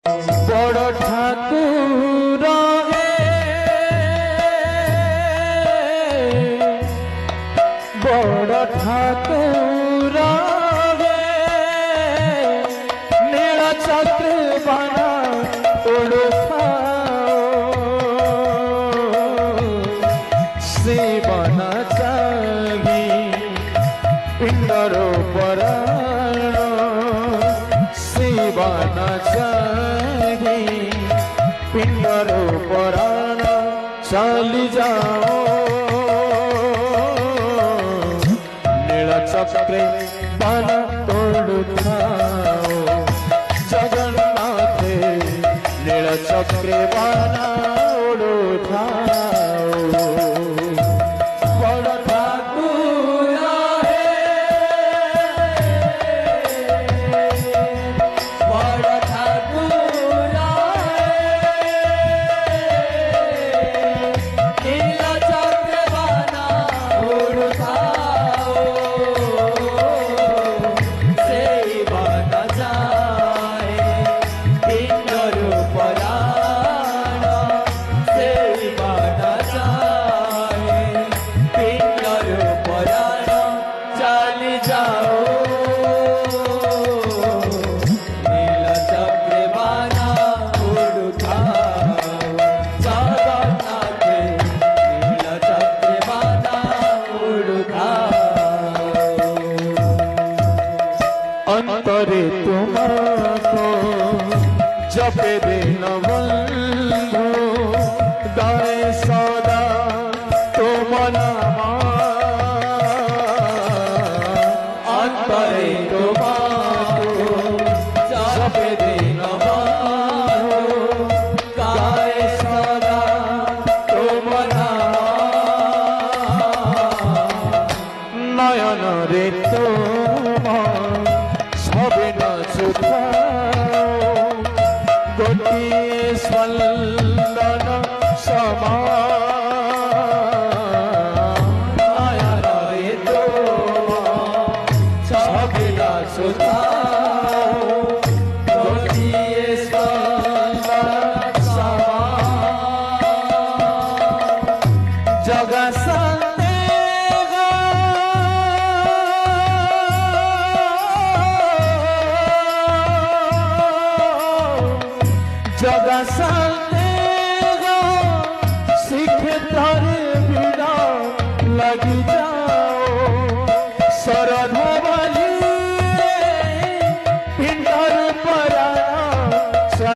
বড় ঠাকুর হে বড় ঠাকুর হে নীল চক্র বানা উড়াও সে বানা চাহি পিণ্ডর পরাণ সে বানা চাহি পিণ্ডর পরাণ চালি যাও নীল চক্রে বানা তোড়ুথাও জগন্নাথে নীল চক্রে বানা উড়ুথাও বড় ঠাকুর হে বড় ঠাকুর হে নীল চক্রে বানা উড়ুথাও সেই বানা যায় পিণ্ডর পরাণ সেই বানা যায় পিণ্ডর পরাণ চালি যাও নীল চক্রে বানা উড়ুথাও জগন্নাথে নীল চক্রে বানা উড়ুথাও অন্তরে তোমাকে জপে দিন বন্ধু গায়ে সদা তোমার নাম অন্তরে তোমাকে জপে দিন বন্ধু গায়ে সদা তোমার নাম নয়ন রে তোমার সবে না সুখাও গোটিয়ে স্পন্দন সমান রে তোমার সবে না সুখাও গোটিয়ে স্পন্দন সমান জগা জগা শান্তি